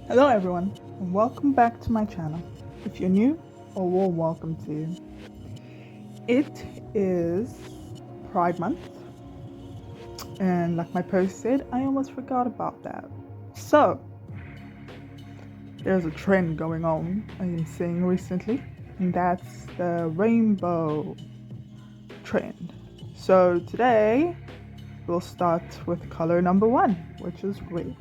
Hello everyone, and welcome back to my channel. If you're new, a warm welcome to you. It is Pride Month, and like my post said, I almost forgot about that. So, there's a trend going on I've been seeing recently, and that's the rainbow trend. So today, we'll start with color number 1, which is red.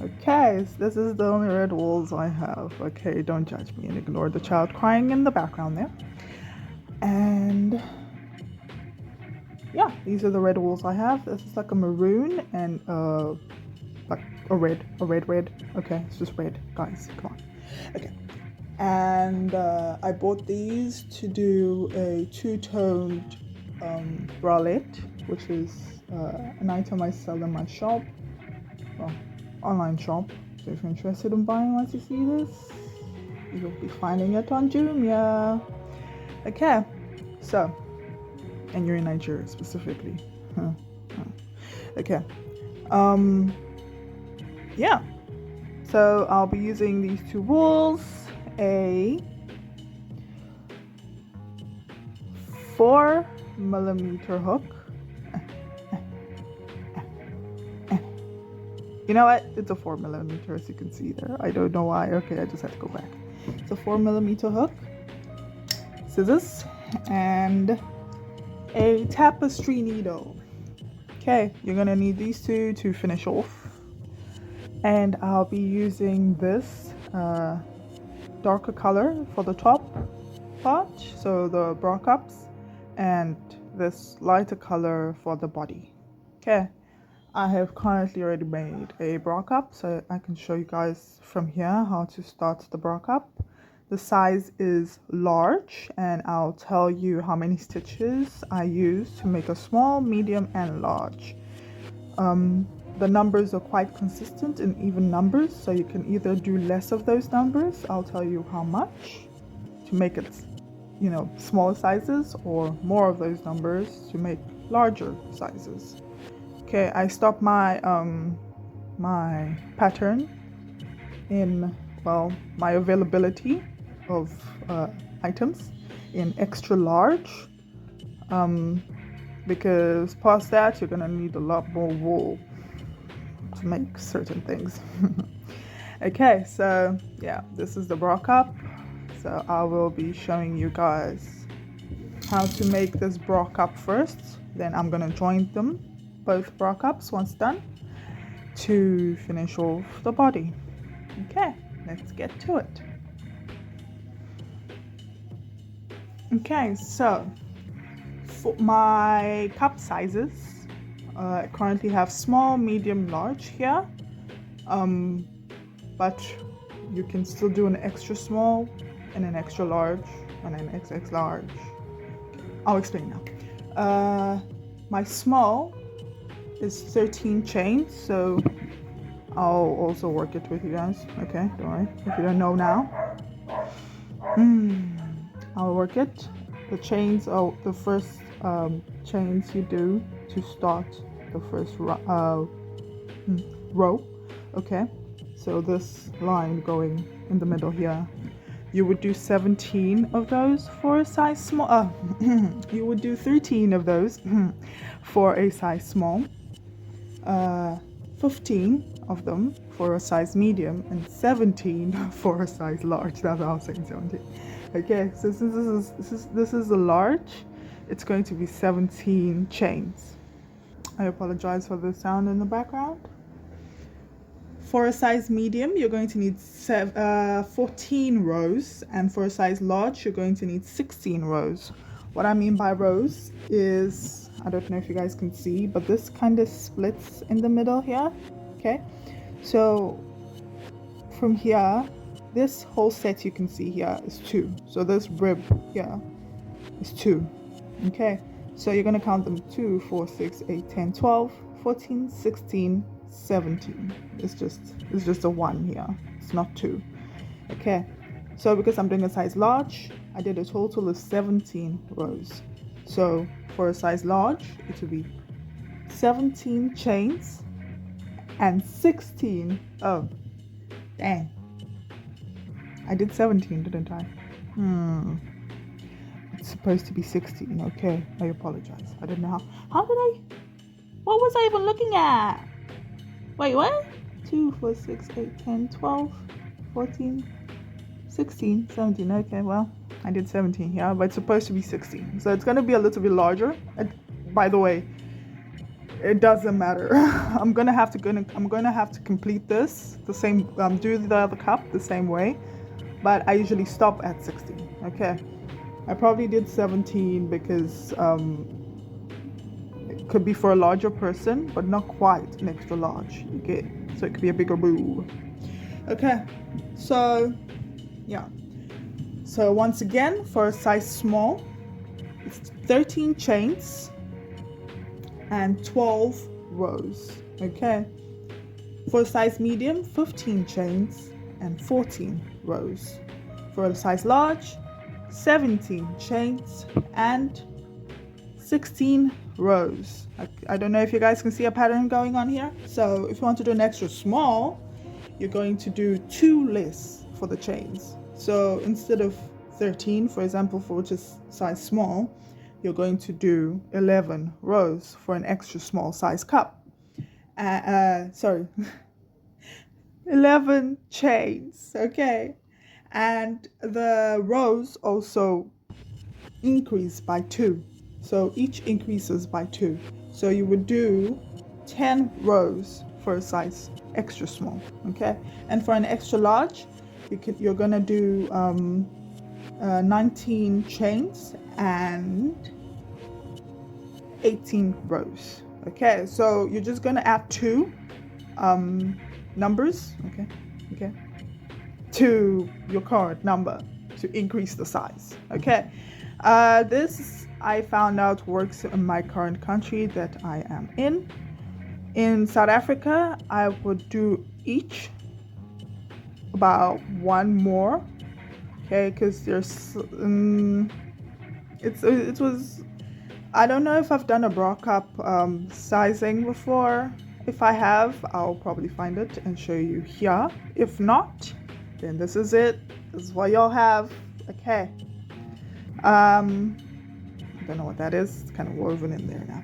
Okay, so this is the only red walls I have. Okay, don't judge me and ignore the child crying in the background there. And yeah, these are the red walls I have. This is like a maroon and like a red. Okay, it's just red, guys, come on. Okay, and I bought these to do a two-toned bralette, which is an item I sell in my shop. Well, online shop. So if you're interested in buying once you see this, you'll be finding it on Jumia. Okay, so, and you're in Nigeria specifically. Okay, yeah. So I'll be using these two wools, a 4mm hook. You know what? It's a 4mm, as you can see there. I don't know why. Okay, I just had to go back. It's a 4mm hook, scissors, and a tapestry needle. Okay, you're gonna need these two to finish off. And I'll be using this darker color for the top part, so the bra cups, and this lighter color for the body. Okay. I have currently already made a bra cup, so I can show you guys from here how to start the bra cup. The size is large, and I'll tell you how many stitches I use to make a small, medium, and large. The numbers are quite consistent in even numbers, so you can either do less of those numbers, I'll tell you how much to make it, you know, smaller sizes, or more of those numbers to make larger sizes. Okay, I stopped my my pattern in, well, my availability of items in extra large, because past that you're gonna need a lot more wool to make certain things. Okay, so yeah, this is the bra cup. So I will be showing you guys how to make this bra cup first, then I'm gonna join them, both bra cups, once done, to finish off the body. Okay, let's get to it. Okay, so for my cup sizes, I currently have small, medium, large here, but you can still do an extra small and an extra large and an XX large. Okay, I'll explain now. My small is 13 chains, so I'll also work it with you guys. Okay, don't worry if you don't know now. I'll work it. The chains are the first chains you do to start the first row. Okay, so this line going in the middle here, you would do 17 of those for a size small. You would do 13 of those for a size small, 15 of them for a size medium, and 17 for a size large. That's how I'm saying 17. Okay, so since this is a large, it's going to be 17 chains. I apologize for the sound in the background. For a size medium, you're going to need 14 rows, and for a size large, you're going to need 16 rows. What I mean by rows is, I don't know if you guys can see, but this kind of splits in the middle here. Okay, so from here, this whole set you can see here is 2. So this rib here is 2. Okay, so you're going to count them 2, 4, 6, 8, 10, 12, 14, 16, 17. It's just a 1 here. It's not 2. Okay, so because I'm doing a size large, I did a total of 17 rows. So for a size large, it will be 17 chains and 16 Dang. I did 17, didn't I? It's supposed to be 16. Okay, I apologize. I don't know how did I? What was I even looking at? Wait, what? 2, 4, 6, 8, 10, 12, 14, 16, 17. Okay, well, I did 17 here, but it's supposed to be 16. So it's going to be a little bit larger. By the way, it doesn't matter. I'm gonna have to complete this the same, do the other cup the same way, but I usually stop at 16. Okay, I probably did 17 because it could be for a larger person, but not quite an extra large. You get, so it could be a bigger boo. Okay, so yeah. So once again, for a size small, it's 13 chains and 12 rows. Okay, for a size medium, 15 chains and 14 rows. For a size large, 17 chains and 16 rows. I don't know if you guys can see a pattern going on here. So if you want to do an extra small, you're going to do 2 lists for the chains. So instead of 13, for example, for which is size small, you're going to do 11 rows for an extra small size cup. 11 chains, okay? And the rows also increase by 2. So each increases by 2. So you would do 10 rows for a size extra small, okay? And for an extra large, you're gonna do 19 chains and 18 rows. Okay, so you're just gonna add 2 numbers, okay, to your current number to increase the size. Okay, this I found out works in my current country that I am in. In South Africa, I would do each about 1 more. Okay, because there's it was, I don't know if I've done a bra cup sizing before. If I have, I'll probably find it and show you here. If not, then this is it. This is what y'all have. Okay. I don't know what that is. It's kind of woven in there now.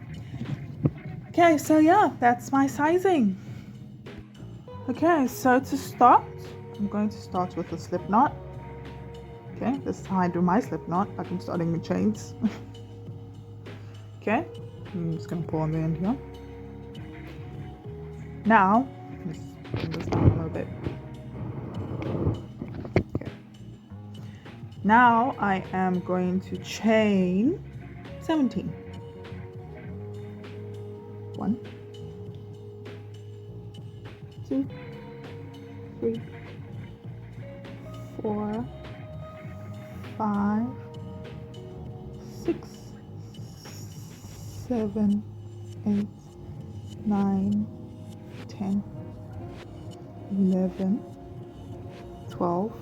Okay, so yeah, that's my sizing. Okay, so to start, I'm going to start with a slip knot. Okay, this is how I do my slip knot. I'm starting with chains. Okay, I'm just going to pull on the end here. Now, let's bring this down a little bit. Okay. Now I am going to chain 17. 1, 2, 3, 4, 5, 6, 7, 8, 9, 10, 11, 12,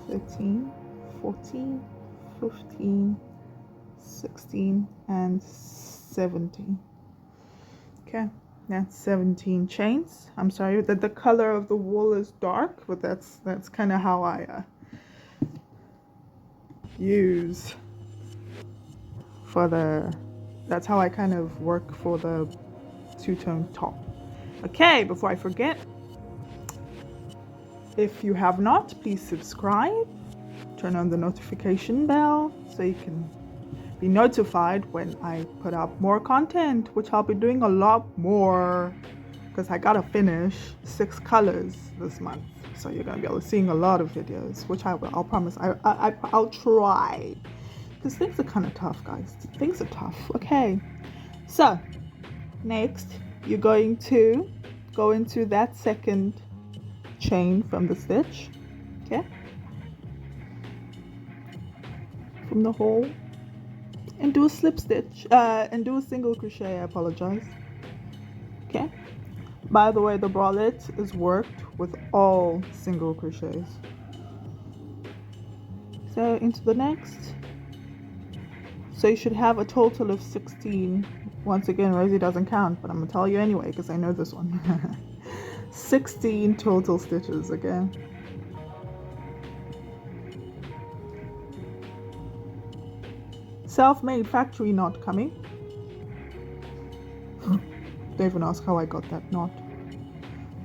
13, 14, 15, 16, and 17. Okay, that's 17 chains. I'm sorry that the color of the wool is dark, but that's kind of how I use for that's how I kind of work for the two-tone top. Okay, before I forget, if you have not, please subscribe, turn on the notification bell so you can be notified when I put up more content, which I'll be doing a lot more because I gotta finish 6 colors this month. So you're gonna be able to seeing a lot of videos, which I'll promise. I'll try, because things are kind of tough, guys. Things are tough. Okay, so next you're going to go into that second chain from the stitch, okay, from the hole, and do a slip stitch and do a single crochet. I apologize. Okay, by the way, the bralette is worked with all single crochets. So into the next, so you should have a total of 16. Once again, Rosie doesn't count, but I'm gonna tell you anyway because I know this one. 16 total stitches again. Self-made factory knot coming. Don't even ask how I got that knot.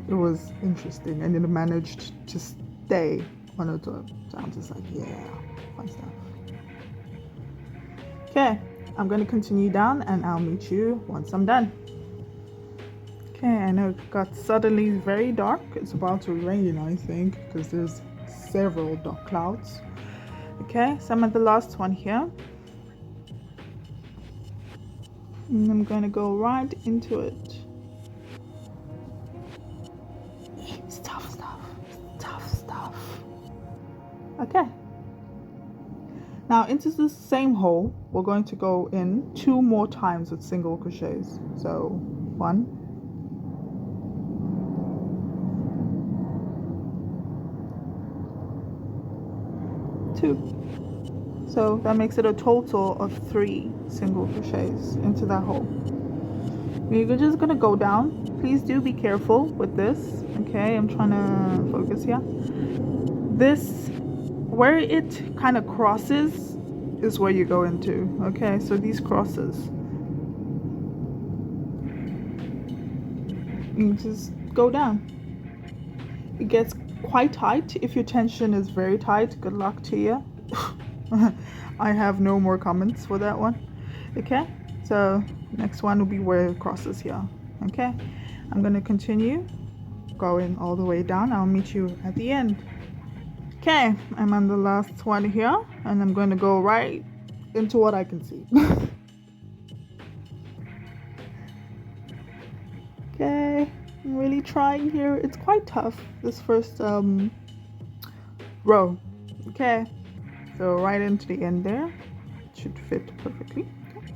It was interesting, and it managed to stay on its own. So I'm just like, yeah, fun stuff. Okay, I'm going to continue down and I'll meet you once I'm done. Okay, I know it got suddenly very dark. It's about to rain, I think, because there's several dark clouds. Okay, so I'm at the last one here. And I'm going to go right into it. It's tough stuff. It's tough stuff. Okay. Now into the same hole, we're going to go in 2 more times with single crochets. So 1, 2. So that makes it a total of 3 single crochets into that hole. You're just gonna go down. Please do be careful with this. Okay, I'm trying to focus here. This, where it kind of crosses, is where you go into. Okay, so these crosses, you just go down. It gets quite tight. If your tension is very tight, good luck to you. I have no more comments for that one. Okay, so next one will be where it crosses here. Okay, I'm going to continue going all the way down. I'll meet you at the end. Okay, I'm on the last one here, and I'm going to go right into what I can see. Okay, I'm really trying here. It's quite tough, this first row. Okay, so right into the end there. It should fit perfectly. Okay.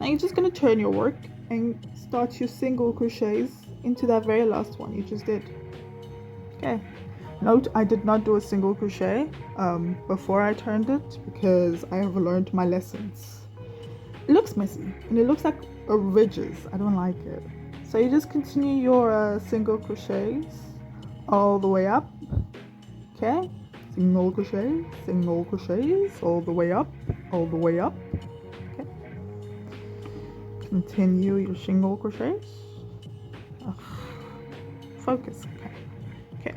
Now you're just going to turn your work and start your single crochets into that very last one you just did. Okay. Note, I did not do a single crochet before I turned it because I have learned my lessons. It looks messy and it looks like ridges. I don't like it. So you just continue your single crochets all the way up. Okay, single crochets all the way up, all the way up. Okay, continue your single crochets. Focus. Okay.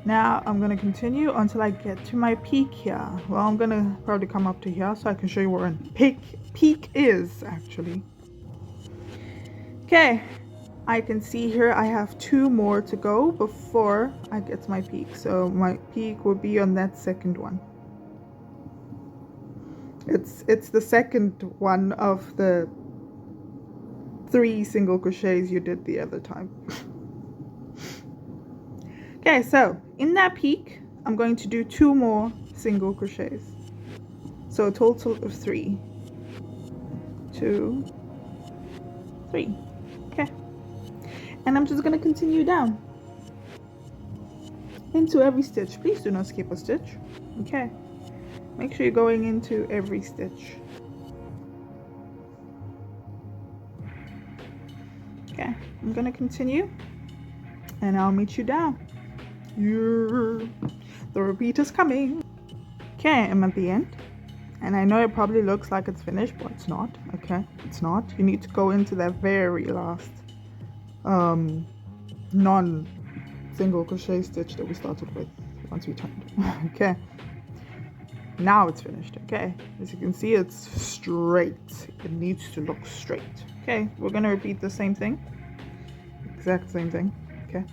Now I'm going to continue until I get to my peak here. Well, I'm going to probably come up to here so I can show you where peak is actually. Okay, I can see here I have 2 more to go before I get to my peak. So my peak will be on that second one. It's the second one of the 3 single crochets you did the other time. Okay, so in that peak, I'm going to do 2 more single crochets. So a total of 3. 2, 3. Okay. And I'm just going to continue down into every stitch. Please do not skip a stitch. Okay. Make sure you're going into every stitch. Okay. I'm going to continue and I'll meet you down. Yeah. The repeat is coming. Okay, I'm at the end. And I know it probably looks like it's finished, but it's not. Okay, it's not. You need to go into that very last non-single crochet stitch that we started with once we turned. Okay, now it's finished. Okay, as you can see, it's straight. It needs to look straight. Okay, we're gonna repeat the same thing, exact same thing. Okay,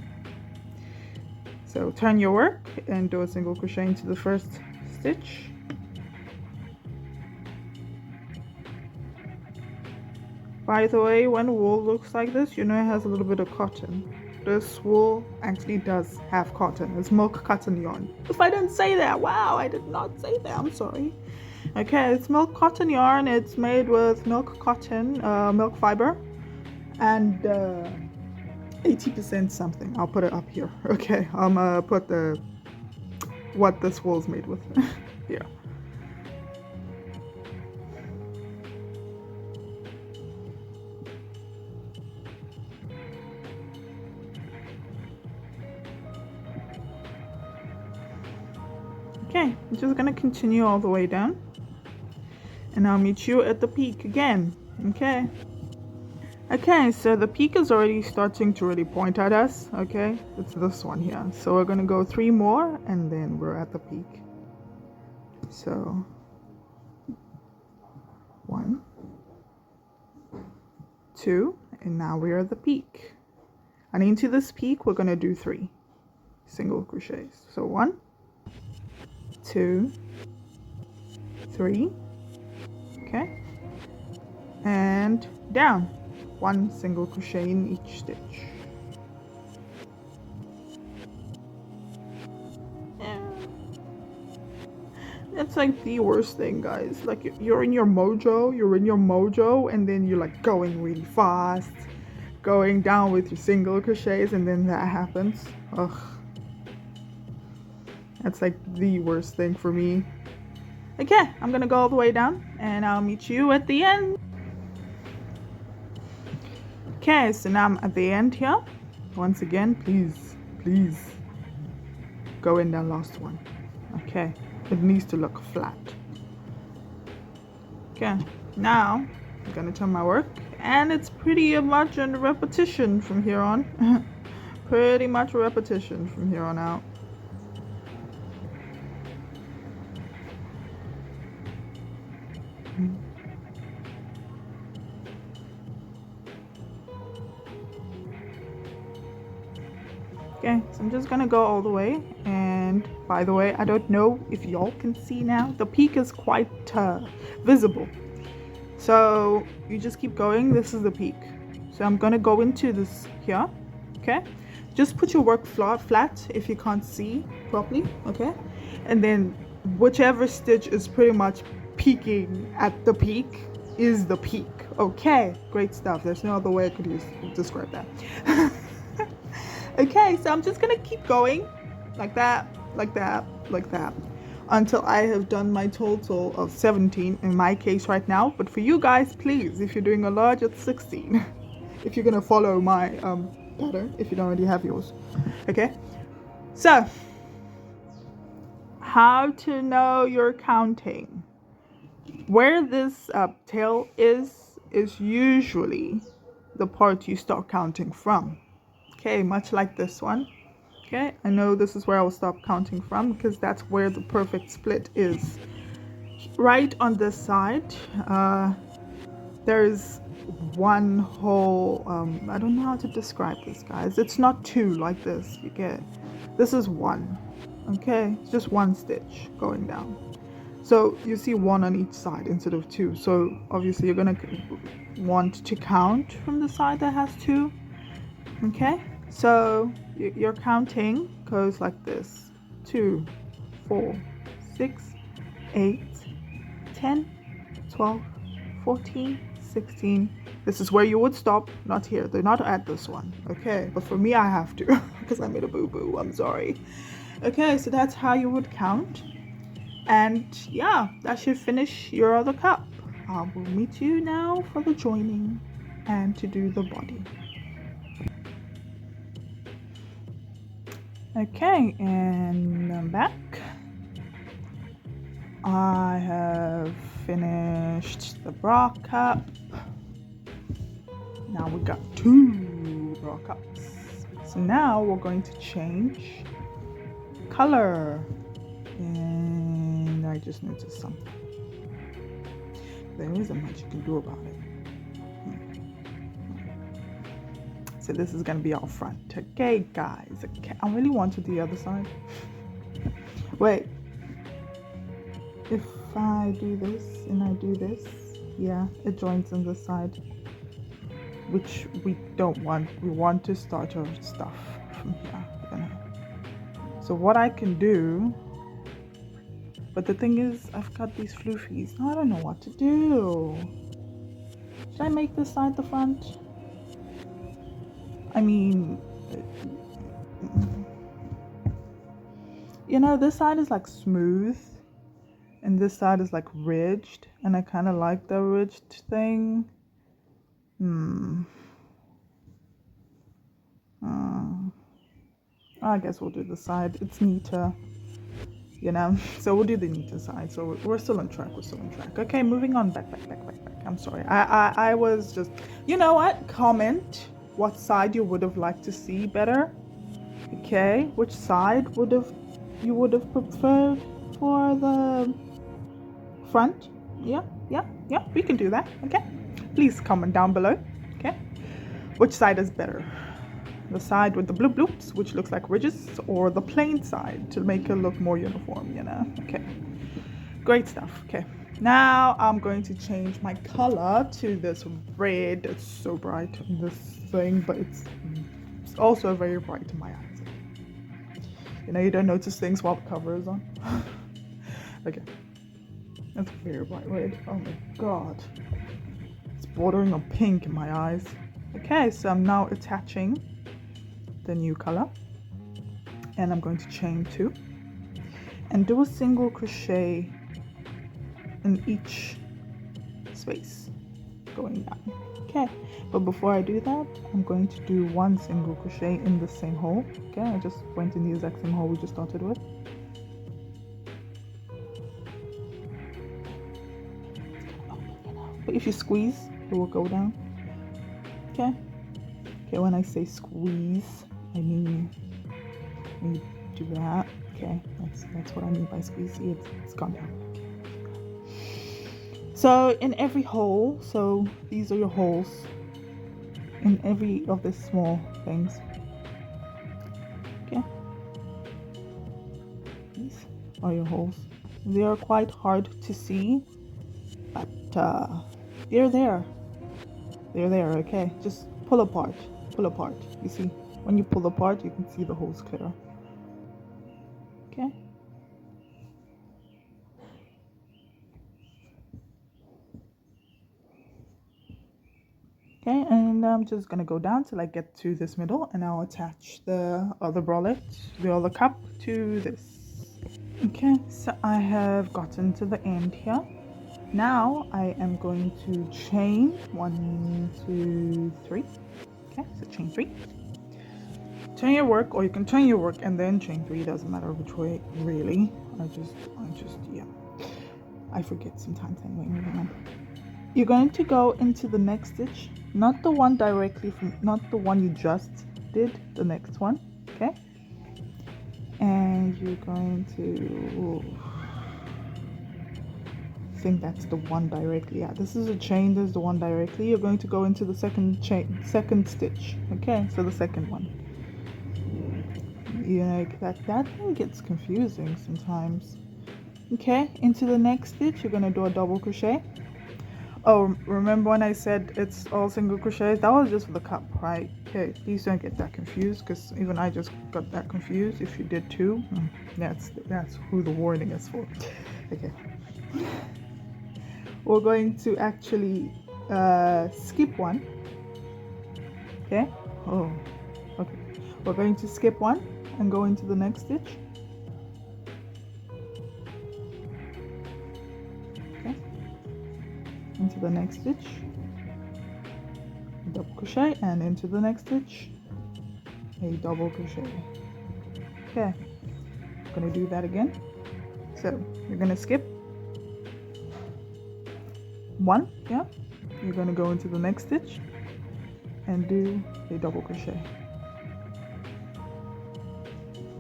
so turn your work and do a single crochet into the first stitch. By the way, when wool looks like this, you know it has a little bit of cotton. This wool actually does have cotton. It's milk cotton yarn. If I didn't say that, wow, I did not say that. I'm sorry. Okay, it's milk cotton yarn. It's made with milk cotton, milk fiber, and 80% something. I'll put it up here. Okay, I'm gonna put what this wool is made with here. Okay, I'm just going to continue all the way down. and I'll meet you at the peak again. Okay. Okay, so the peak is already starting to really point at us. Okay, it's this one here. So we're gonna go 3 more and then we're at the peak. So 1, 2, and now we're at the peak. And into this peak we're gonna do 3 single crochets. So 1, 2, 3. Okay, and down. 1 single crochet in each stitch. It's like the worst thing, guys. Like you're in your mojo, and then you're like going really fast, going down with your single crochets, and then that happens. Ugh. That's like the worst thing for me. Okay, I'm gonna go all the way down and I'll meet you at the end. Okay, so now I'm at the end here. Once again, please go in that last one. Okay, it needs to look flat. Okay, now I'm gonna turn my work, and it's pretty much a repetition from here on. Pretty much a repetition from here on out. Okay, so I'm just gonna go all the way, and by the way, I don't know if y'all can see now, the peak is quite visible. So you just keep going. This is the peak. So I'm gonna go into this here. Okay, just put your work flat if you can't see properly. Okay, and then whichever stitch is pretty much peaking at the peak is the peak. Okay, great stuff. There's no other way I could describe that. Okay, so I'm just gonna keep going like that, like that, like that, until I have done my total of 17 in my case right now. But for you guys, please, if you're doing a large, it's 16. If you're gonna follow my pattern, if you don't already have yours. Okay, so how to know you're counting. Where this tail is usually the part you start counting from. Okay, much like this one. Okay, I know this is where I will stop counting from because that's where the perfect split is. Right on this side, there's one whole, I don't know how to describe this, guys. It's not 2 like this, you get. This is 1, okay? It's just 1 stitch going down. So you see 1 on each side instead of 2. So obviously you're gonna want to count from the side that has 2, okay? So your counting goes like this: 2, 4, 6, 8, 10, 12, 14, 16. This is where you would stop, not here. They're not at this one, okay? But for me, I have to because I made a boo-boo. I'm sorry. Okay, so that's how you would count. And yeah, that should finish your other cup. I will meet you now for the joining and to do the body. Okay, and I'm back. I have finished the bra cup. Now we got 2 bra cups. So now we're going to change color. And I just noticed something. There isn't much you can do about it. So this is gonna be our front. Okay, guys. Okay, I really want to do the other side. Wait. If I do this and I do this, yeah, it joins on this side, which we don't want. We want to start our stuff from here. So what I can do, but the thing is, I've got these floofies. Now I don't know what to do. Should I make this side the front? I mean, you know, this side is like smooth and this side is like ridged, and I kind of like the ridged thing. I guess we'll do the side. It's neater. you know. So we'll do the neater side. So we're still on track. Okay, moving on. Back. I'm sorry. I was just, you know what? Comment what side you would have liked to see better. Okay, which side you would have preferred for the front? Yeah, we can do that. Okay, please comment down below. Okay, which side is better? The side with the bloop bloops, which looks like ridges, or the plain side to make it look more uniform, you know? Okay, great stuff. Okay, now I'm going to change my color to this red. It's so bright in this thing, but it's also very bright in my eyes. You know, you don't notice things while the cover is on. Okay, that's very bright red. Oh my god, it's bordering on pink in my eyes. Okay, so I'm now attaching the new color, and I'm going to chain 2 and do a single crochet in each space going down. Okay, but before I do that, I'm going to do 1 single crochet in the same hole. Okay, I just went in the exact same hole we just started with. But if you squeeze, it will go down. Okay, when I say squeeze, I mean when you do that. Okay, that's what I mean by squeeze. See, it's gone down. So in every hole, so these are your holes in every of the small things. Okay, these are your holes. They are quite hard to see, but they're there. Okay, just pull apart. You see, when you pull apart, you can see the holes clear. Okay. Okay, and I'm just gonna go down till I get to this middle, and I'll attach the other bralette, the other cup, to this. Okay, so I have gotten to the end here. Now I am going to chain 1, 2, 3. Okay, so chain 3. Turn your work, or you can turn your work and then chain 3. Doesn't matter which way, really. Yeah. I forget sometimes anyway. Moving on. You're going to go into the next stitch, not the one directly from, not the one you just did, the next one. Okay, and you're going to, I think that's the one directly. Yeah, this is a chain. This is the one directly. You're going to go into the second stitch. Okay, so the second one. You know, that thing gets confusing sometimes. Okay, into the next stitch, you're gonna do a double crochet. Oh, remember when I said it's all single crochets? That was just for the cup, right? Okay, please don't get that confused, because even I just got that confused. If you did too, that's who the warning is for. Okay, we're going to actually skip one. Okay. Oh, okay. We're going to skip one and go into the next stitch. Okay. Into the next stitch, double crochet, and into the next stitch, a double crochet. Okay, I'm gonna do that again. So you're gonna skip one, yeah, you're gonna go into the next stitch and do a double crochet.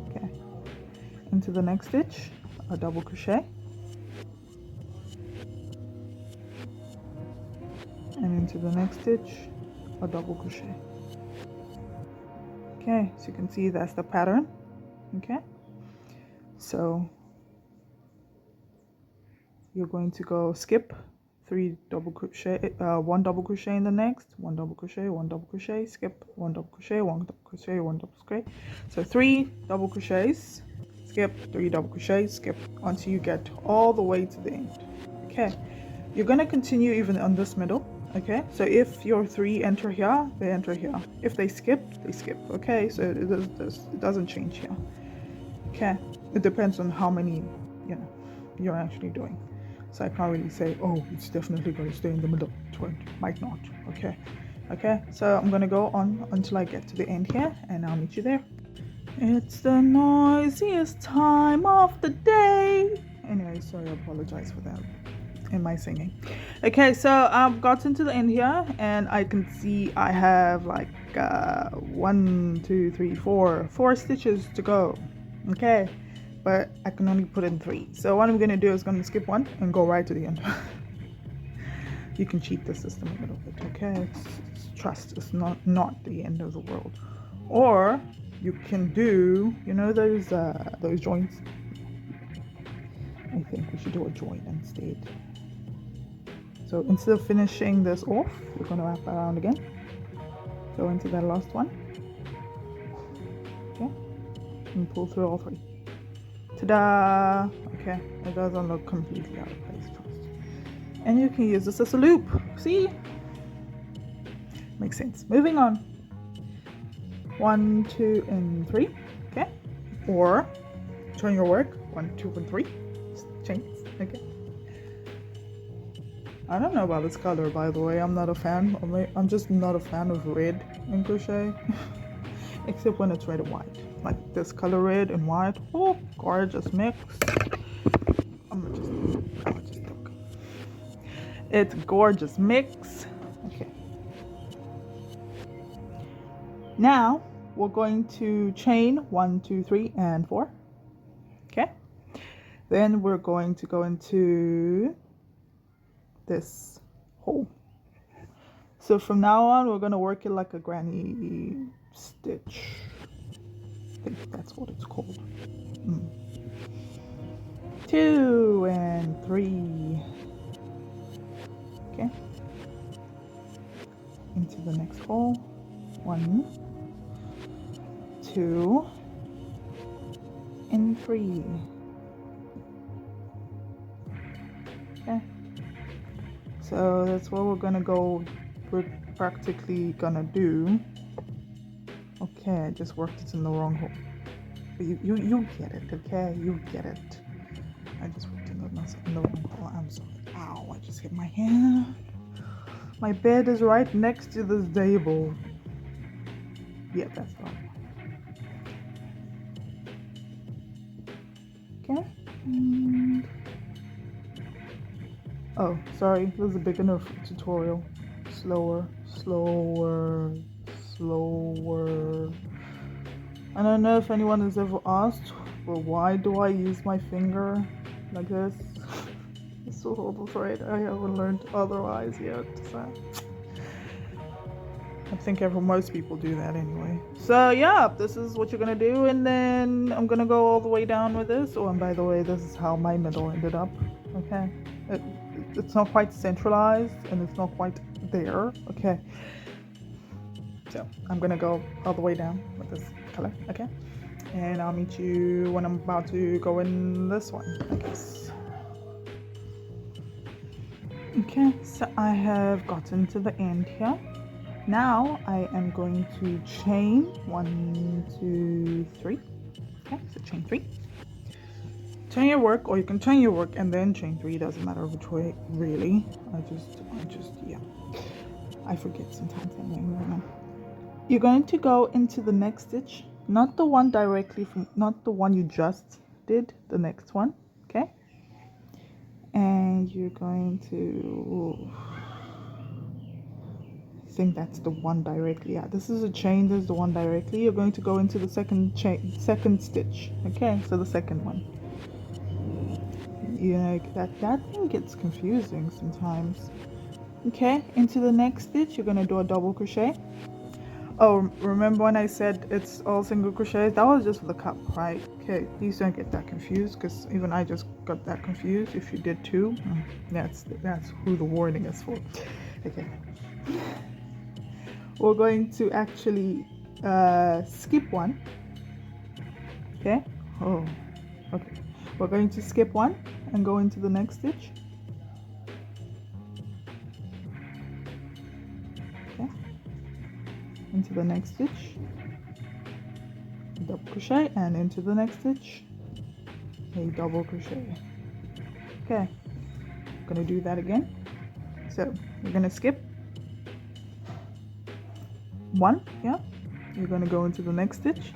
Okay, into the next stitch, a double crochet, and into the next stitch, a double crochet. Okay, so you can see that's the pattern. Okay, so you're going to go skip 3 double crochet, 1 double crochet in the next, 1 double crochet, 1 double crochet, skip, 1 double crochet, 1 double crochet, 1 double crochet. So 3 double crochets, skip, 3 double crochets, skip, until you get all the way to the end. Okay, you're going to continue even on this middle. Okay, so if your 3 enter here, they enter here. If they skip, they skip. Okay, so it doesn't change here. Okay, it depends on how many, you know, you're actually doing. So I can't really say, oh, it's definitely going to stay in the middle. It might not. Okay, so I'm going to go on until I get to the end here, and I'll meet you there. It's the noisiest time of the day. Anyway, sorry, I apologize for that in my singing. Okay, so I've gotten to the end here, and I can see I have like 1, 2, 3, 4 stitches to go. Okay, but I can only put in 3. So what I'm gonna do is gonna skip 1 and go right to the end. You can cheat the system a little bit. Okay, trust, it's not the end of the world. Or you can do, you know, those joints. I think we should do a joint instead. So instead of finishing this off, we're going to wrap around again. Go into that last one. Okay, and pull through all 3. Ta-da! Okay, it doesn't look completely out of place, trust. And you can use this as a loop. See? Makes sense. Moving on. 1, 2, and 3. Okay. Or turn your work. 1, 2, and 3. Chains. Okay. I don't know about this color, by the way. I'm not a fan. I'm just not a fan of red in crochet, except when it's red and white. Like this color, red and white. Oh, gorgeous mix. I'm just look. It's gorgeous mix. Okay. Now we're going to chain 1, 2, 3, and 4. Okay. Then we're going to go into this hole. So from now on, we're going to work it like a granny stitch. I think that's what it's called. 2 and 3. Okay. Into the next hole. 1, 2, and 3. Okay. So that's what we're gonna go. We're practically gonna do. Okay, I just worked it in the wrong hole. But you get it, okay? You get it. I just worked in the wrong hole. I'm sorry. Ow! I just hit my hand. My bed is right next to this table. Yeah, that's the one. Okay. And oh, sorry. This is a big enough tutorial. Slower. I don't know if anyone has ever asked, but why do I use my finger like this? It's so horrible thread. I haven't learned otherwise yet. So I think most people do that anyway. So yeah, this is what you're gonna do, and then I'm gonna go all the way down with this. Oh, and by the way, this is how my middle ended up. Okay, it's not quite centralized, and it's not quite there. Okay, so I'm gonna go all the way down with this color. Okay, and I'll meet you when I'm about to go in this one, I guess. Okay, so I have gotten to the end here. Now I am going to chain 1, 2, 3. Okay, so chain 3. Turn your work, or you can turn your work and then chain 3. Doesn't matter which way, really. I just yeah. I forget sometimes anyway. You're going to go into the next stitch, not the one directly from, not the one you just did. The next one, okay. And you're going to. I think that's the one directly. Yeah, this is a chain. This is the one directly. You're going to go into the second stitch. Okay, so the second one. You know, that thing gets confusing sometimes. Okay, into the next stitch, you're gonna do a double crochet. Oh, remember when I said it's all single crochet? That was just for the cup, right? Okay, please don't get that confused, because even I just got that confused. If you did too, that's who the warning is for. Okay. We're going to actually skip one. Okay. Oh, okay. We're going to skip one and go into the next stitch. Okay. Into the next stitch. Double crochet, and into the next stitch. A double crochet. Okay. I'm gonna do that again. So we're gonna skip one, yeah. You're gonna go into the next stitch,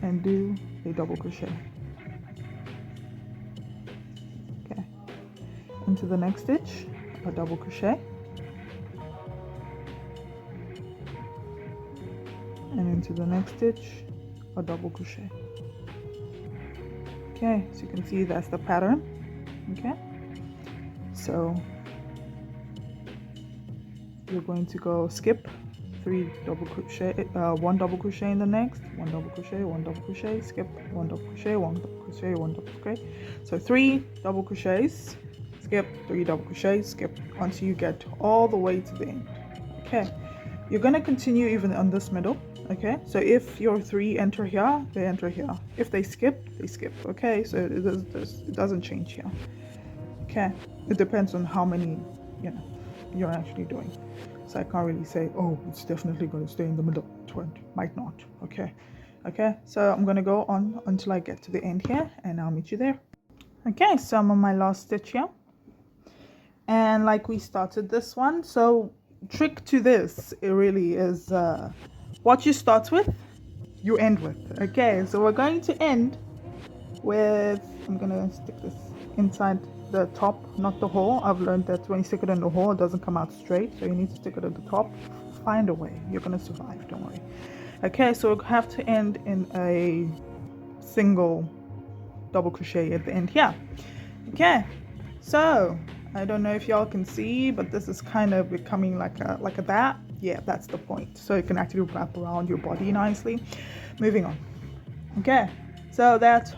and do a double crochet. Okay, into the next stitch, a double crochet, and into the next stitch, a double crochet. Okay, so you can see that's the pattern. Okay, so you're going to go skip 3 double crochet, 1 double crochet in the next, 1 double crochet, 1 double crochet, skip 1 double crochet, 1 double crochet, 1 double crochet. So 3 double crochets, skip 3 double crochets, skip until you get all the way to the end. Okay, you're going to continue even on this middle. Okay, so if your 3 enter here, they enter here. If they skip, they skip. Okay, so it doesn't change here. Okay, it depends on how many, you know, you're actually doing. So I can't really say, oh, it's definitely going to stay in the middle. It might not. Okay, so I'm going to go on until I get to the end here, and I'll meet you there. Okay, so I'm on my last stitch here, and like we started this one, so trick to this, it really is what you start with, you end with. Okay, so we're going to end with, I'm gonna stick this inside the top, not the hole. I've learned that when you stick it in the hole, it doesn't come out straight, so you need to stick it at the top. Find a way, you're gonna survive, don't worry. Okay, so we have to end in a single double crochet at the end here. Okay, so I don't know if y'all can see, but this is kind of becoming like a bat. Yeah, that's the point. So you can actually wrap around your body nicely. Moving on. Okay, so that's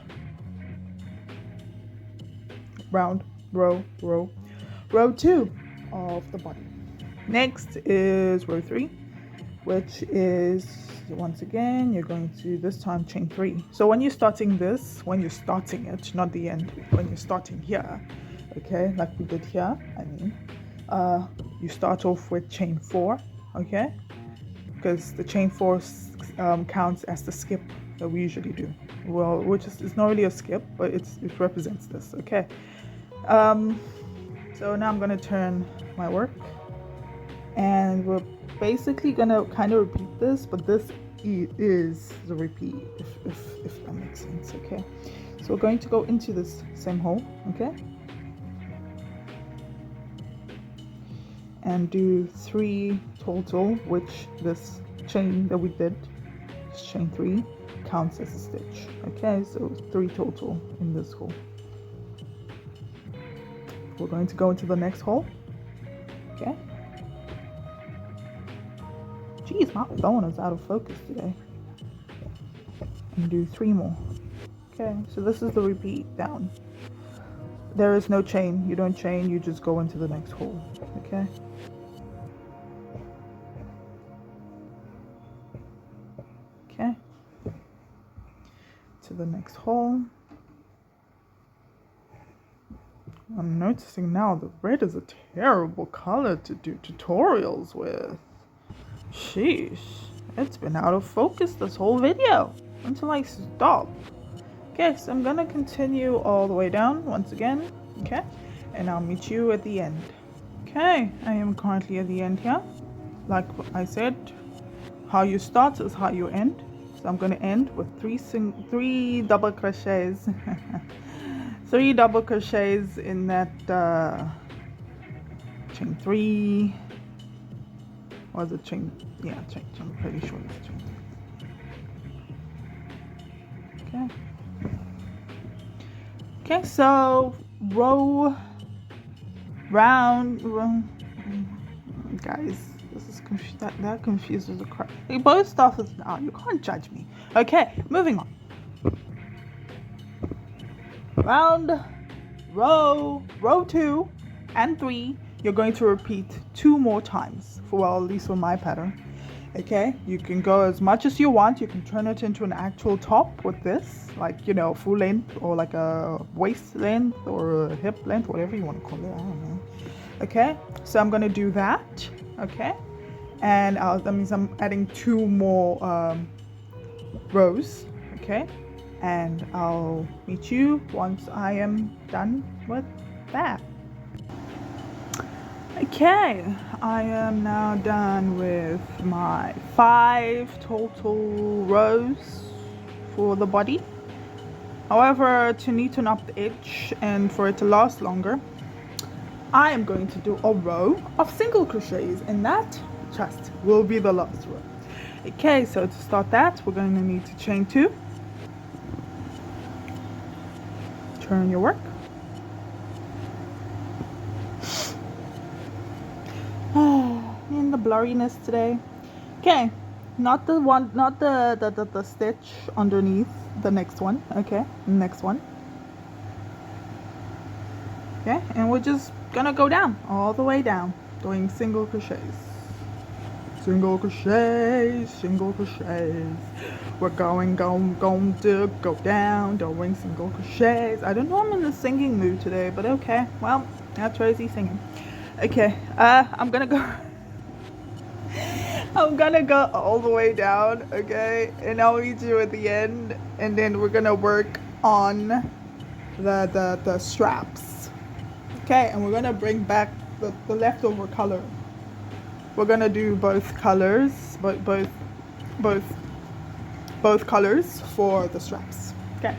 round, row 2 of the body. Next is row 3, which is, once again, you're going to this time chain 3. So when you're starting this, when you're starting it, not the end, when you're starting here, okay, like we did here, I mean, you start off with chain 4, okay, because the chain 4 counts as the skip that we usually do. Well, which is, it's not really a skip, but it represents this. Okay, so now I'm going to turn my work, and we're basically going to kind of repeat this, but this is the repeat, if that makes sense. Okay, so we're going to go into this same hole, okay, and do 3 total, which this chain that we did, this chain 3, counts as a stitch. Okay, so 3 total in this hole. We're going to go into the next hole. Okay, geez, my phone is out of focus today. And do 3 more. Okay, so this is the repeat down. There is no chain, you don't chain, you just go into the next hole. Okay, to the next hole. I'm noticing now that red is a terrible color to do tutorials with. Sheesh, it's been out of focus this whole video until I stop. Okay, so I'm gonna continue all the way down once again, okay, and I'll meet you at the end. Okay, I am currently at the end here. Like I said, how you start is how you end. So I'm going to end with 3 double crochets. 3 double crochets in that chain 3. Or is it chain? Yeah, chain. I'm pretty sure it's chain 3. Okay. Okay, so round, guys. This is that confuses the crap. They both stuff is now. You can't judge me. Okay, moving on. Round, row 2 and 3. You're going to repeat 2 more times. Well, at least for my pattern. Okay, you can go as much as you want. You can turn it into an actual top with this, like, you know, full length, or like a waist length or a hip length, whatever you want to call it. I don't know. Okay, so I'm gonna do that. Okay, and that means I'm adding 2 more rows. Okay, and I'll meet you once I am done with that. Okay, I am now done with my 5 total rows for the body. However, to neaten up the edge and for it to last longer, I am going to do a row of single crochets, and that just will be the last row. Okay, so to start that, we're going to need to chain 2, turn your work, in the blurriness today. Okay, not the one, not the stitch underneath, the next one. Okay, next one. Okay, and we're just gonna go down, all the way down, doing single crochets. Single crochets, single crochets. We're going to go down, doing single crochets. I don't know, I'm in the singing mood today, but okay. Well, that's Rosie singing. Okay, I'm gonna go. I'm gonna go all the way down, okay? And I'll meet you at the end, and then we're gonna work on the straps. Okay, and we're gonna bring back the leftover color. We're gonna do both colors, both colors for the straps. Okay.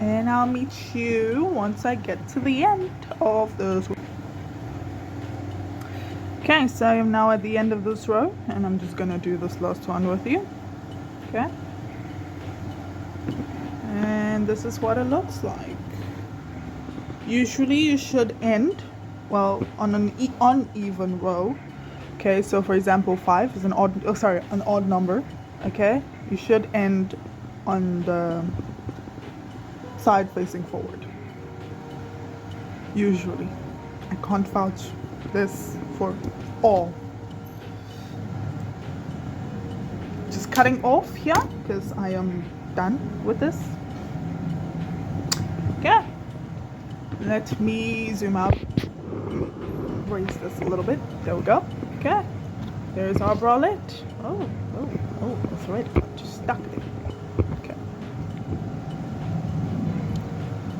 And I'll meet you once I get to the end of this. Okay, so I am now at the end of this row, and I'm just gonna do this last one with you. Okay. And this is what it looks like. Usually you should end, well, on an uneven row. Okay, so for example 5 is an odd number. Okay, you should end on the side facing forward. Usually. I can't vouch this for all. Just cutting off here because I am done with this. Okay. Let me zoom out, raise this a little bit. There we go. Okay, there's our bralette. Oh, it's already just stuck there. Okay.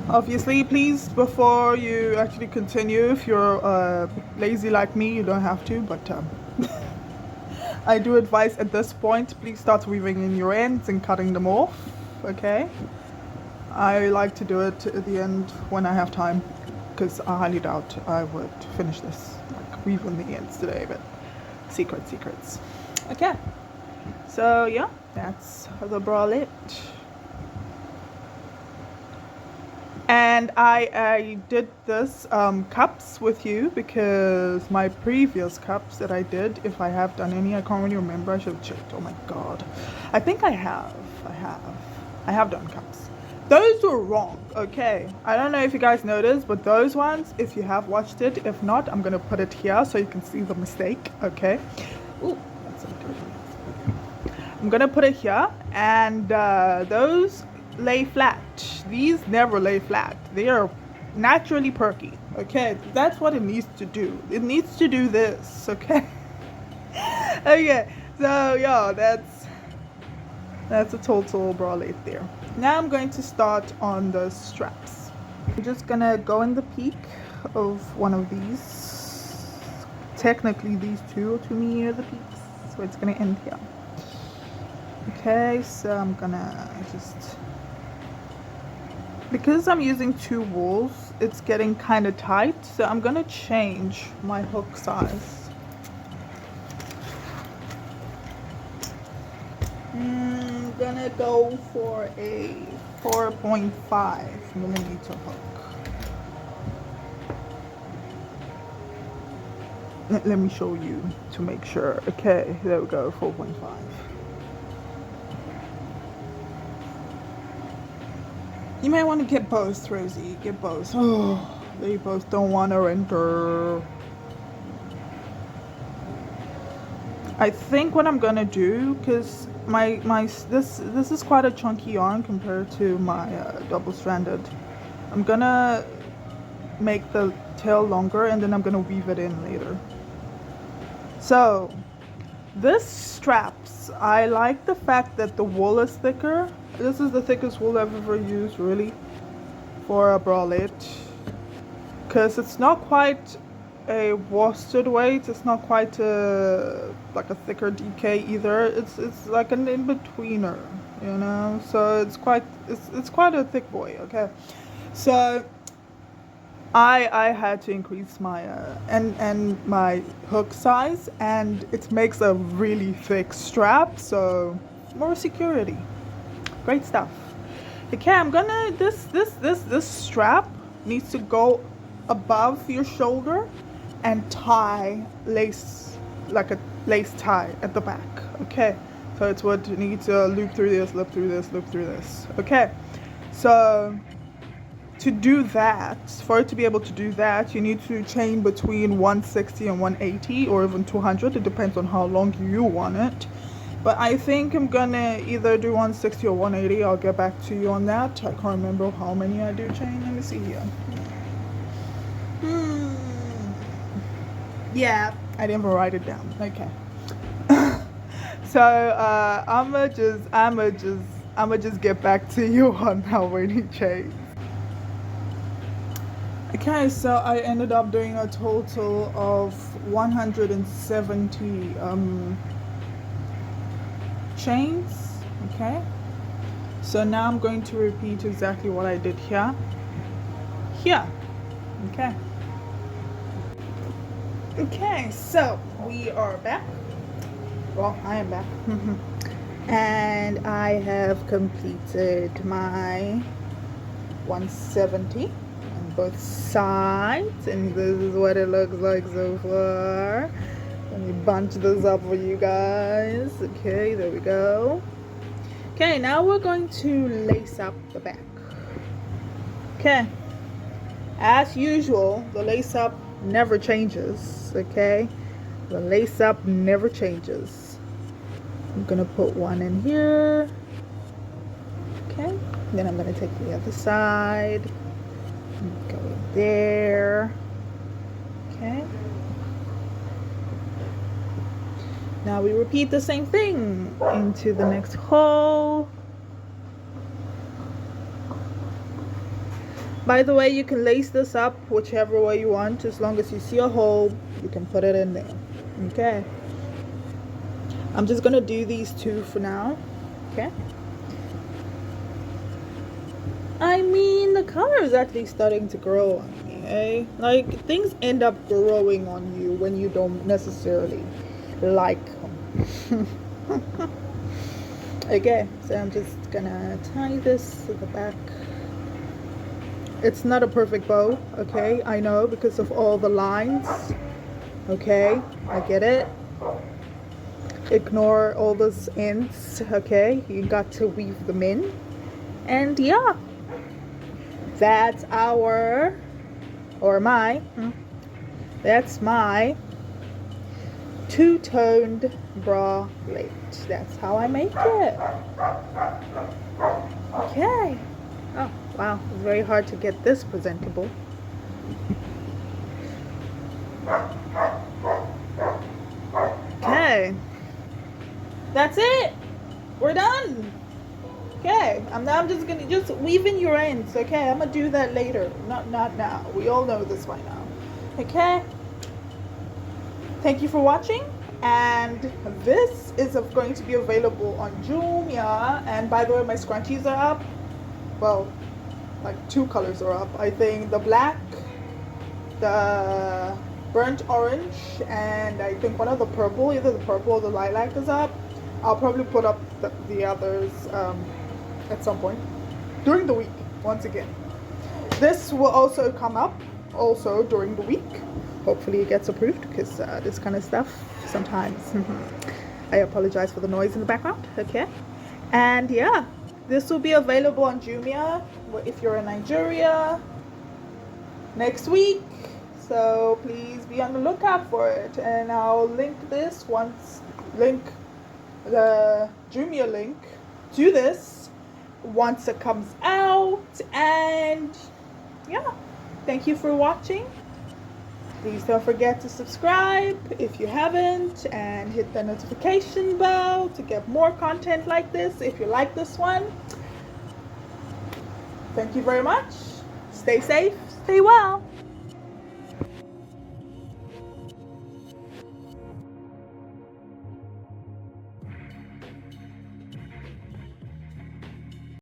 Obviously, please, before you actually continue, if you're lazy like me, you don't have to, but I do advise at this point, please start weaving in your ends and cutting them off. Okay. I like to do it at the end when I have time, because I highly doubt I would finish this, like weave in the ends today, but secrets. Okay, so yeah, that's the bralette. And I did this cups with you because my previous cups that I did, if I have done any, I can't really remember, I should have checked. Oh my god, I think I have done cups. Those were wrong, okay? I don't know if you guys noticed, but those ones, if you have watched it, if not, I'm gonna put it here so you can see the mistake, okay? Ooh, that's some dirty. I'm gonna put it here, and those lay flat. These never lay flat. They are naturally perky, okay? That's what it needs to do. It needs to do this, okay? Okay, so yeah, that's a total bralette there. Now I'm going to start on the straps. I'm just gonna go in the peak of one of these. Technically these two to me are the peaks, so it's gonna end here. Okay, so I'm gonna just, because I'm using 2 wools, it's getting kind of tight, so I'm gonna change my hook size. I'm gonna go for a 4.5 millimeter hook. Let me show you to make sure. Okay, there we go, 4.5. You might want to get both, Rosie. Get both. Oh, they both don't want to enter. I think what I'm gonna do, because this is quite a chunky yarn compared to my double-stranded. I'm gonna make the tail longer and then I'm gonna weave it in later. So this straps, I like the fact that the wool is thicker. This is the thickest wool I've ever used, really, for a bralette, because it's not quite a worsted weight, it's not quite like a thicker DK either. It's like an in-betweener, you know, so it's quite a thick boy. Okay, so I had to increase my and my hook size, and it makes a really thick strap, so more security. Great stuff. Okay, I'm gonna this strap needs to go above your shoulder and tie lace, like a lace tie at the back. Okay, so it's what you need to loop through this, loop through this, loop through this. Okay, so to do that, for it to be able to do that, you need to chain between 160 and 180 or even 200. It depends on how long you want it. But I think I'm gonna either do 160 or 180. I'll get back to you on that. I can't remember how many I do chain. Let me see here. Yeah, I didn't even write it down. Okay. So I'ma just get back to you on how many chains. Okay, so I ended up doing a total of 170 chains. Okay, so now I'm going to repeat exactly what I did here. Okay. Okay, so we are back. Well, I am back. And I have completed my 170 on both sides, and this is what it looks like so far. Let me bunch this up for you guys. Okay, there we go. Okay, now we're going to lace up the back. Okay, as usual, the lace up never changes. Okay, the lace up never changes. I'm gonna put one in here. Okay, then I'm gonna take the other side, go in there. Okay, now we repeat the same thing into the next hole. By the way, you can lace this up whichever way you want. As long as you see a hole, you can put it in there. Okay, I'm just gonna do these two for now. Okay, I mean, the color is actually starting to grow on me, eh? Like, things end up growing on you when you don't necessarily like them. Okay, so I'm just gonna tie this to the back. It's not a perfect bow, okay? I know, because of all the lines. Okay, I get it. Ignore all those ends, okay? You got to weave them in. And yeah, that's that's my two-toned bralette. That's how I make it. Okay. Oh, wow, it's very hard to get this presentable. Okay, that's it. We're done. Okay, I'm just gonna weave in your ends. Okay, I'm gonna do that later. Not now. We all know this by now. Okay. Thank you for watching. And this is going to be available on Jumia. And by the way, my scrunchies are up. Well, like 2 colors are up. I think the black, the burnt orange, and I think one of the purple, either the purple or the lilac is up. I'll probably put up the others at some point during the week. Once again, this will also come up also during the week. Hopefully it gets approved, because this kind of stuff sometimes I apologize for the noise in the background. Okay, and yeah, this will be available on Jumia if you're in Nigeria next week, so please be on the lookout for it. And I'll link the Jumia link to this once it comes out. And yeah, thank you for watching. Please don't forget to subscribe if you haven't, and hit the notification bell to get more content like this if you like this one. Thank you very much. Stay safe, stay well.